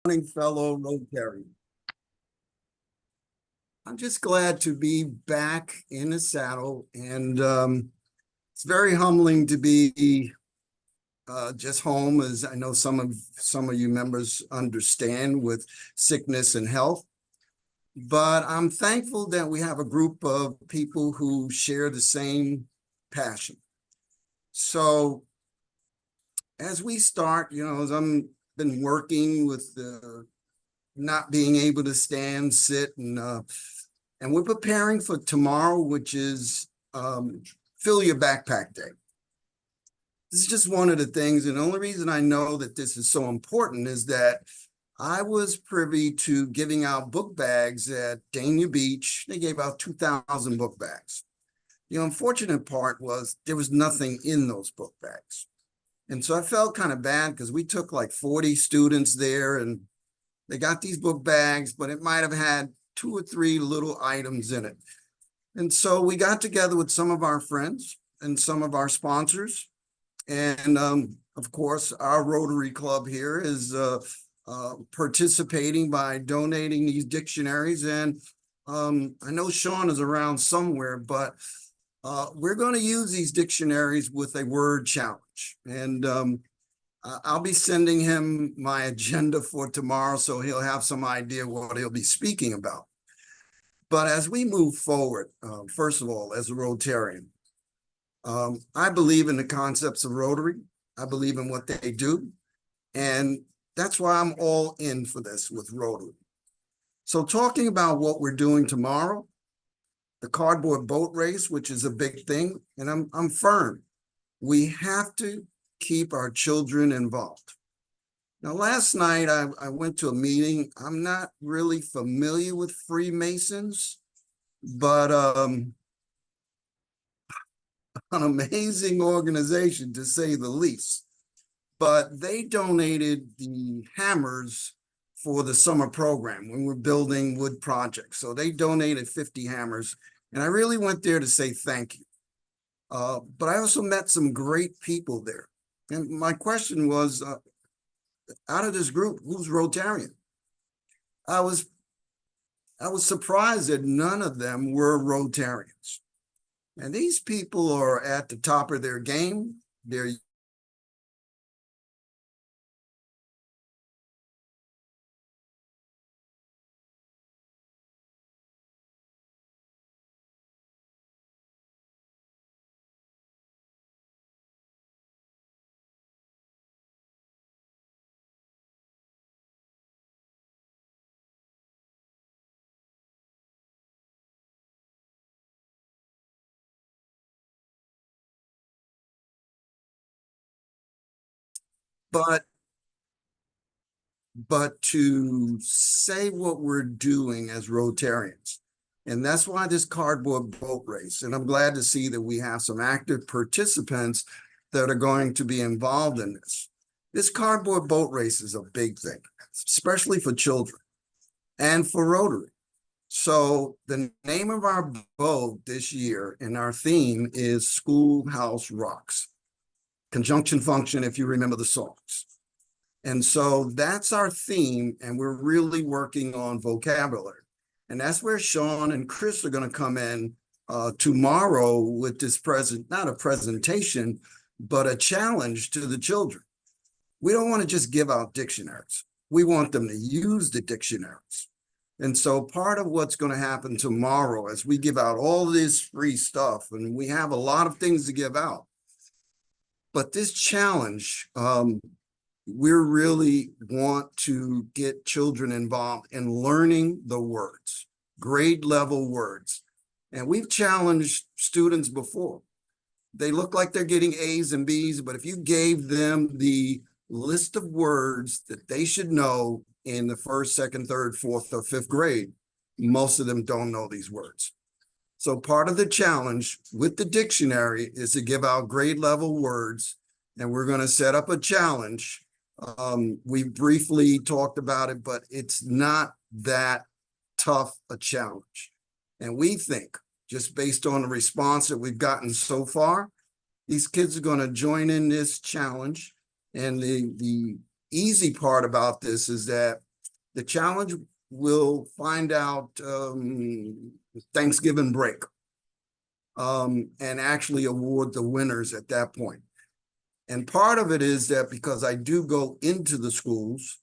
Morning, fellow Rotary. I'm just glad to be back in the saddle, and it's very humbling to be just home, as I know some of you members understand with sickness and health. But I'm thankful that we have a group of people who share the same passion. So as we start, as I'm been working with the not being able to stand, sit, and we're preparing for tomorrow, which is fill your backpack day. This is just one of the things, and the only reason I know that this is so important is that I was privy to giving out book bags at Dania Beach. They gave out 2,000 book bags. The unfortunate part was there was nothing in those book bags. And so I felt kind of bad because we took like 40 students there and they got these book bags, but it might have had 2 or 3 little items in it. And so we got together with some of our friends and some of our sponsors. And of course, our Rotary Club here is participating by donating these dictionaries. And I know Sean is around somewhere, but we're going to use these dictionaries with a word challenge. And I'll be sending him my agenda for tomorrow, so he'll have some idea what he'll be speaking about. But as we move forward, first of all, as a Rotarian, I believe in the concepts of Rotary. I believe in what they do. And that's why I'm all in for this with Rotary. So talking about what we're doing tomorrow, the cardboard boat race, which is a big thing, and I'm firm. We have to keep our children involved. Now, last night I went to a meeting. I'm not really familiar with Freemasons, but an amazing organization to say the least. But they donated the hammers for the summer program when we're building wood projects. So they donated 50 hammers, and I really went there to say thank you. But I also met some great people there. And my question was, out of this group, who's Rotarian? I was surprised that none of them were Rotarians. And these people are at the top of their game. They're but to say what we're doing as Rotarians. And that's why this cardboard boat race. And I'm glad to see that we have some active participants that are going to be involved in this. This cardboard boat race is a big thing, especially for children and for Rotary. So the name of our boat this year and our theme is Schoolhouse Rocks. Conjunction function, if you remember the songs. And so that's our theme, and we're really working on vocabulary. And that's where Sean and Chris are going to come in tomorrow with this not a presentation, but a challenge to the children. We don't want to just give out dictionaries. We want them to use the dictionaries. And so part of what's going to happen tomorrow as we give out all this free stuff, and we have a lot of things to give out. But this challenge, we really want to get children involved in learning the words, grade level words. And we've challenged students before. They look like they're getting A's and B's, but if you gave them the list of words that they should know in the 1st, 2nd, 3rd, 4th, or 5th grade, most of them don't know these words. So part of the challenge with the dictionary is to give out grade level words, and we're going to set up a challenge. We briefly talked about it, but it's not that tough a challenge. And we think, just based on the response that we've gotten so far, these kids are going to join in this challenge. And the easy part about this is that The challenge will find out Thanksgiving break and actually award the winners at that point. And part of it is that because I do go into the schools,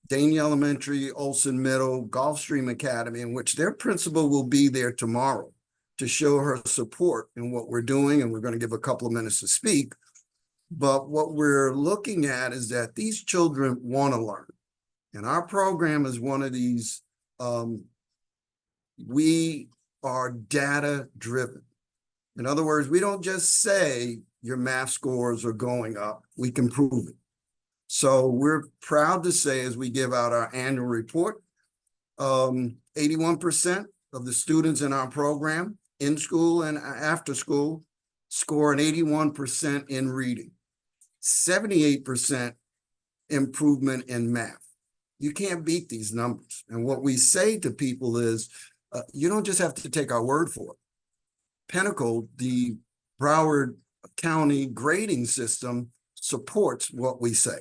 Dane Elementary, Olson Middle, Gulfstream Academy, in which their principal will be there tomorrow to show her support in what we're doing. And we're going to give a couple of minutes to speak. But what we're looking at is that these children want to learn. And our program is one of these, we are data driven. In other words, we don't just say your math scores are going up, we can prove it. So we're proud to say, as we give out our annual report, 81% of the students in our program, in school and after school, score an 81% in reading, 78% improvement in math. You can't beat these numbers. And what we say to people is, you don't just have to take our word for it. Pinnacle, the Broward County grading system, supports what we say.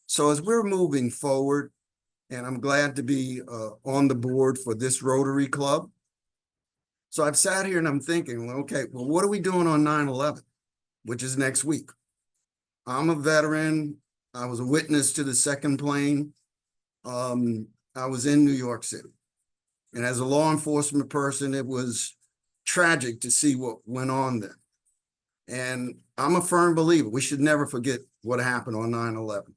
So as we're moving forward, and I'm glad to be on the board for this Rotary Club. So I've sat here and I'm thinking, well, okay, well, what are we doing on 9/11, which is next week? I'm a veteran. I was a witness to the second plane. I was in New York City. And as a law enforcement person, it was tragic to see what went on then. And I'm a firm believer we should never forget what happened on 9/11.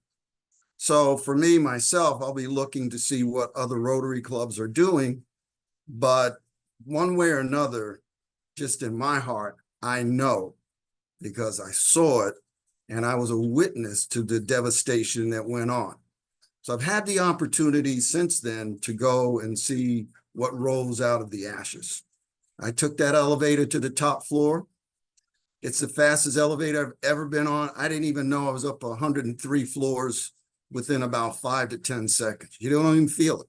So for me, myself, I'll be looking to see what other Rotary clubs are doing. But one way or another, just in my heart, I know because I saw it and I was a witness to the devastation that went on. So I've had the opportunity since then to go and see what rolls out of the ashes. I took that elevator to the top floor. It's the fastest elevator I've ever been on. I didn't even know I was up 103 floors within about 5 to 10 seconds. You don't even feel it.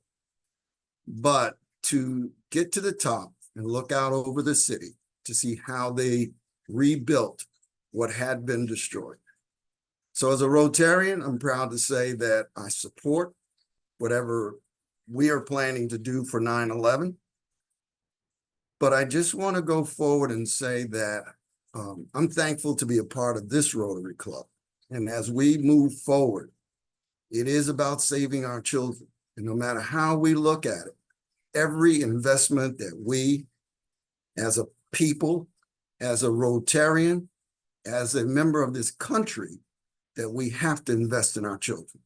But to get to the top and look out over the city to see how they rebuilt what had been destroyed. So as a Rotarian, I'm proud to say that I support whatever we are planning to do for 9/11. But I just want to go forward and say that I'm thankful to be a part of this Rotary Club. And as we move forward, it is about saving our children. And no matter how we look at it, every investment that we, as a people, as a Rotarian, as a member of this country, that we have to invest in our children.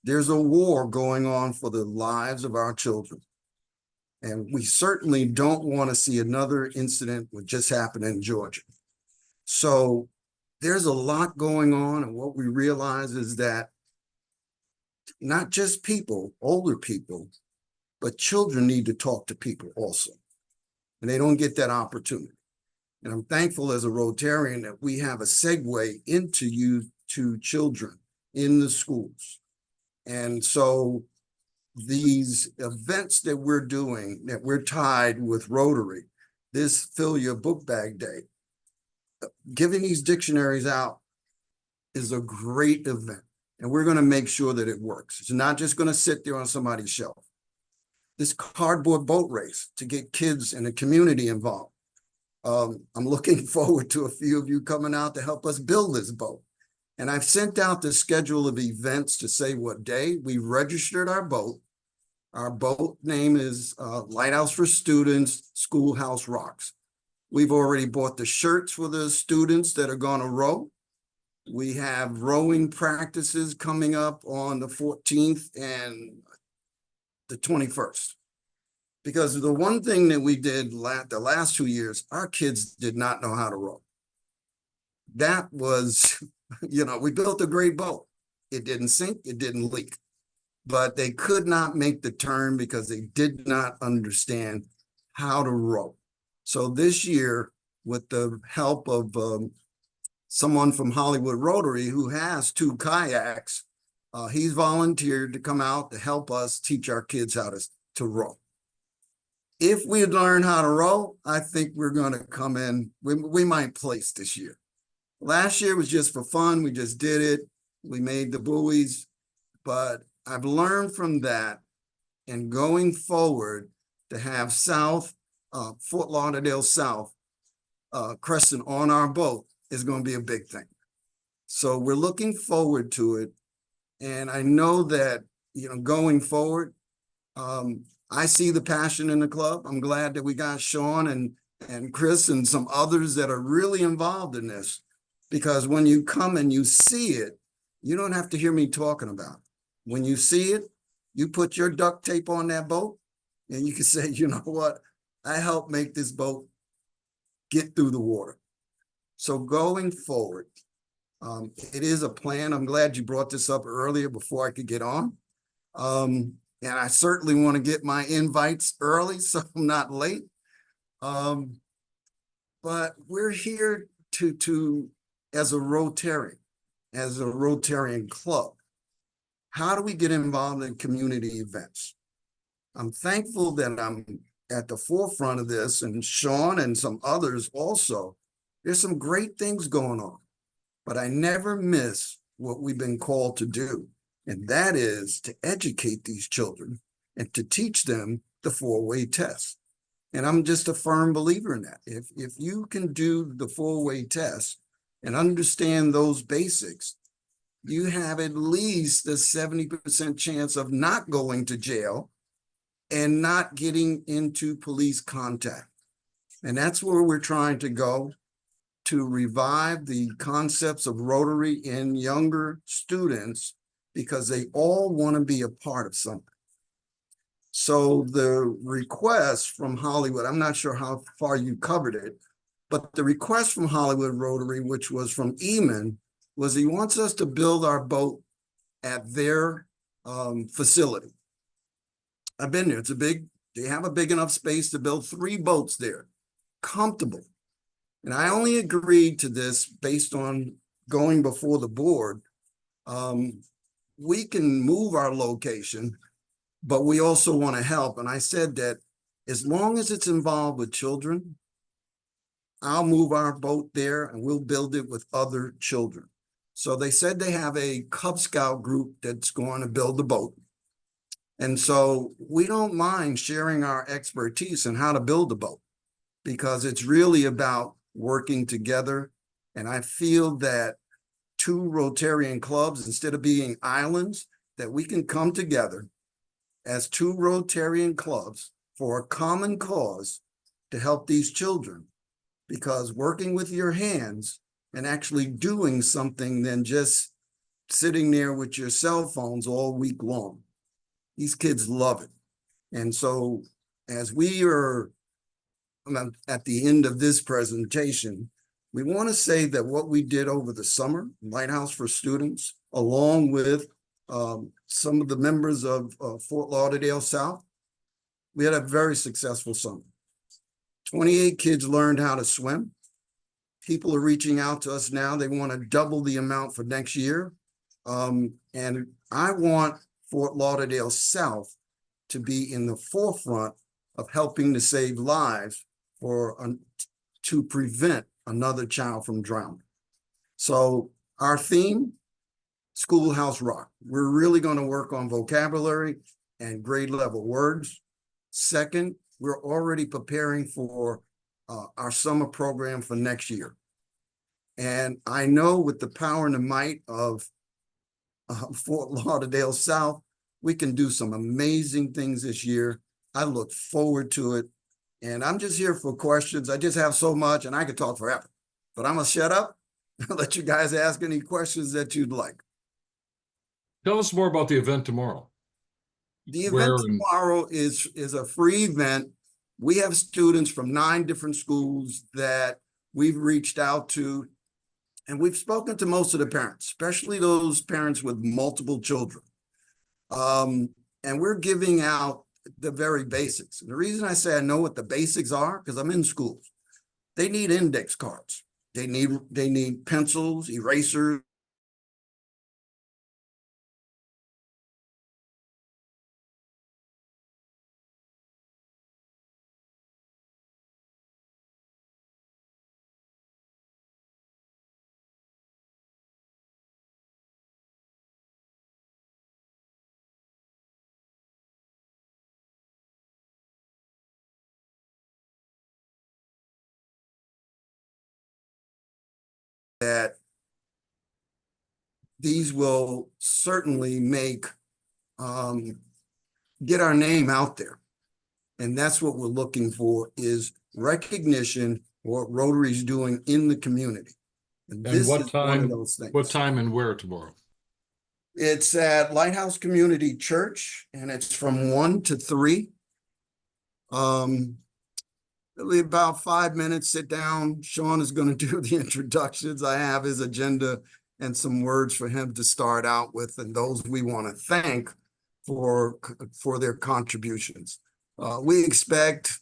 There's a war going on for the lives of our children. And we certainly don't want to see another incident what just happened in Georgia. So there's a lot going on. And what we realize is that not just people, older people, but children need to talk to people also. And they don't get that opportunity. And I'm thankful as a Rotarian that we have a segue into youth to children in the schools. And so these events that we're doing, that we're tied with Rotary, this Fill Your Book Bag Day, giving these dictionaries out is a great event. And we're going to make sure that it works. It's not just going to sit there on somebody's shelf. This cardboard boat race to get kids and the community involved. I'm looking forward to a few of you coming out to help us build this boat. And I've sent out the schedule of events to say what day. We registered our boat. Our boat name is Lighthouse for Students, Schoolhouse Rocks. We've already bought the shirts for the students that are going to row. We have rowing practices coming up on the 14th and the 21st. Because the one thing that we did the last 2 years, our kids did not know how to row. That was, we built a great boat. It didn't sink, it didn't leak. But they could not make the turn because they did not understand how to row. So this year, with the help of someone from Hollywood Rotary who has 2 kayaks, he's volunteered to come out to help us teach our kids how to row. If we learn how to row, I think we're going to come in, we might place this year. Last year was just for fun. We just did it. We made the buoys, but I've learned from that, and going forward to have Fort Lauderdale South, Crescent on our boat is going to be a big thing. So we're looking forward to it. And I know that, going forward, I see the passion in the club. I'm glad that we got Sean and Chris and some others that are really involved in this, because when you come and you see it, you don't have to hear me talking about it. When you see it, you put your duct tape on that boat and you can say, you know what, I helped make this boat get through the water. So going forward, it is a plan. I'm glad you brought this up earlier before I could get on. And I certainly want to get my invites early so I'm not late. But we're here to as a Rotarian club, how do we get involved in community events? I'm thankful that I'm at the forefront of this, and Sean and some others also. There's some great things going on, but I never miss what we've been called to do. And that is to educate these children and to teach them the four-way test. And I'm just a firm believer in that. If you can do the four-way test and understand those basics, you have at least a 70% chance of not going to jail and not getting into police contact. And that's where we're trying to go, to revive the concepts of Rotary in younger students, because they all want to be a part of something. So the request from Hollywood, I'm not sure how far you covered it, but the request from Hollywood Rotary, which was from Eamon, was he wants us to build our boat at their facility. I've been there. They have a big enough space to build 3 boats there, comfortable. And I only agreed to this based on going before the board. We can move our location, but we also want to help. And I said that as long as it's involved with children, I'll move our boat there and we'll build it with other children. So they said they have a Cub Scout group that's going to build the boat. And so we don't mind sharing our expertise in how to build a boat, because it's really about working together. And I feel that 2 Rotarian clubs, instead of being islands, that we can come together as 2 Rotarian clubs for a common cause to help these children. Because working with your hands and actually doing something than just sitting there with your cell phones all week long, these kids love it. And so as we are at the end of this presentation, we want to say that what we did over the summer, Lighthouse for Students, along with some of the members of Fort Lauderdale South, we had a very successful summer. 28 kids learned how to swim. People are reaching out to us now. They want to double the amount for next year. And I want Fort Lauderdale South to be in the forefront of helping to save lives to prevent another child from drowning. So our theme, Schoolhouse Rock. We're really going to work on vocabulary and grade level words. Second, we're already preparing for our summer program for next year. And I know with the power and the might of Fort Lauderdale South, we can do some amazing things this year. I look forward to it. And I'm just here for questions. I just have so much and I could talk forever. But I'm going to shut up and let you guys ask any questions that you'd like. Tell us more about the event tomorrow. The event tomorrow is a free event. We have students from 9 different schools that we've reached out to, and we've spoken to most of the parents, especially those parents with multiple children. And we're giving out the very basics. And the reason I say I know what the basics are, because I'm in schools. They need index cards. They need pencils, erasers, that these will certainly make, get our name out there. And that's what we're looking for, is recognition what Rotary's doing in the community. And And this what is one of time, those things. what time and where tomorrow? It's at Lighthouse Community Church, and it's from 1 to 3. It'll be about 5 minutes, sit down. Sean is going to do the introductions. I have his agenda and some words for him to start out with, and those we want to thank for their contributions. We expect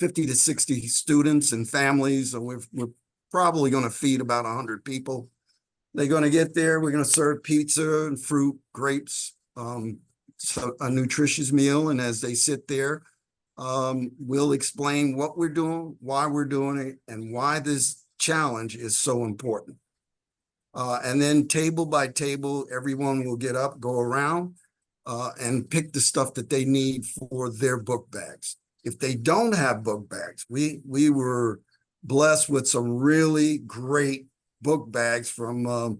50 to 60 students and families, so we're probably going to feed about 100 people. They're going to get there. We're going to serve pizza and fruit, grapes, so a nutritious meal. And as they sit there, we'll explain what we're doing, why we're doing it, and why this challenge is so important. And then table by table, everyone will get up, go around, and pick the stuff that they need for their book bags. If they don't have book bags, we were blessed with some really great book bags from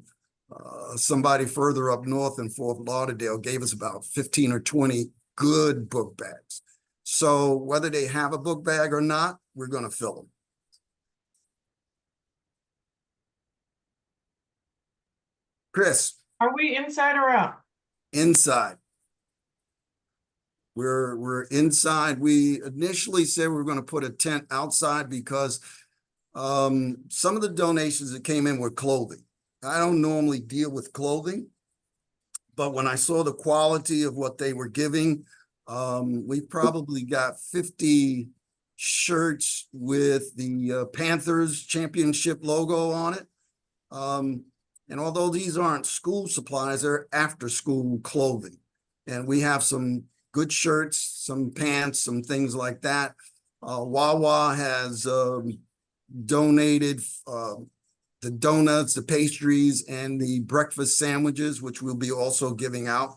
somebody further up north in Fort Lauderdale, gave us about 15 or 20 good book bags. So whether they have a book bag or not, we're going to fill them. Chris. Are we inside or out? Inside. We're inside. We initially said we were going to put a tent outside because some of the donations that came in were clothing. I don't normally deal with clothing, but when I saw the quality of what they were giving, we probably got 50 shirts with the Panthers championship logo on it. And although these aren't school supplies, they're after school clothing. And we have some good shirts, some pants, some things like that. Wawa has donated the donuts, the pastries, and the breakfast sandwiches, which we'll be also giving out.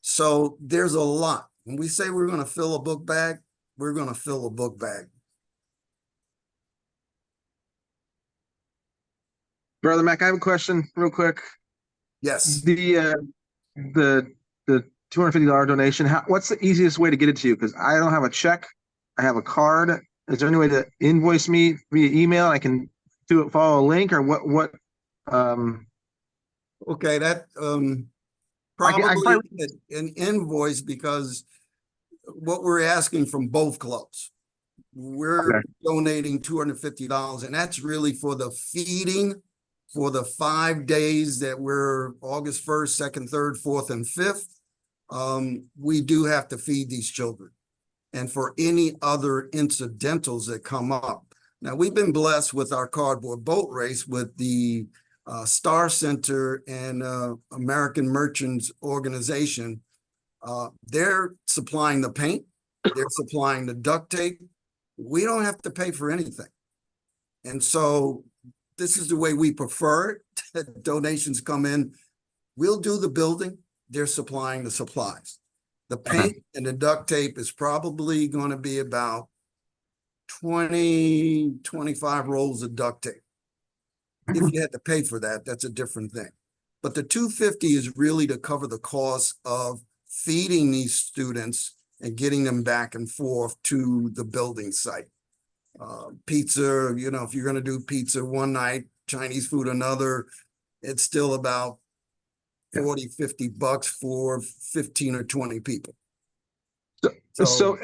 So there's a lot. When we say we're going to fill a book bag, we're going to fill a book bag. Brother Mac, I have a question real quick. Yes. The $250 donation, what's the easiest way to get it to you? Because I don't have a check. I have a card. Is there any way to invoice me via email? I can do it, follow a link, or what? Okay, that probably an invoice, because what we're asking from both clubs, we're donating $250, and that's really for the feeding for the 5 days that we're August 1st, 2nd, 3rd, 4th, and 5th. We do have to feed these children, and for any other incidentals that come up. Now, we've been blessed with our cardboard boat race with the Star Center and American Merchants Organization. They're supplying the paint, they're supplying the duct tape. We don't have to pay for anything. And so this is the way we prefer it. Donations come in, we'll do the building, they're supplying the supplies. The paint and the duct tape is probably going to be about 20, 25 rolls of duct tape. If you had to pay for that, that's a different thing. But the $250 is really to cover the cost of feeding these students and getting them back and forth to the building site. Pizza, you know, if you're going to do pizza one night, Chinese food another, it's still about 40, 50 bucks for 15 or 20 people. So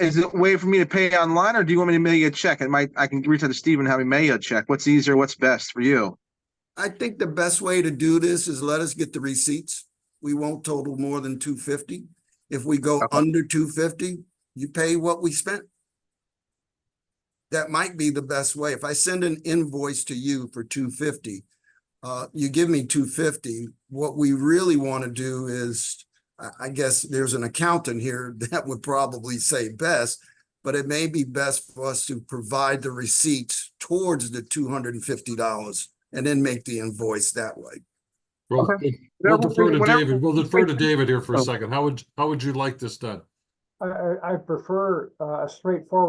is it a way for me to pay online, or do you want me to mail you a check? I can reach out to Steve and have him mail you a check. What's easier? What's best for you? I think the best way to do this is let us get the receipts. We won't total more than $250. If we go under $250, you pay what we spent. That might be the best way. If I send an invoice to you for $250, you give me $250. What we really want to do is, I guess there's an accountant here that would probably say best, but it may be best for us to provide the receipts towards the $250 and then make the invoice that way. Well, we'll defer to David. We'll defer to David here for a second. How would you like this done? I prefer a straightforward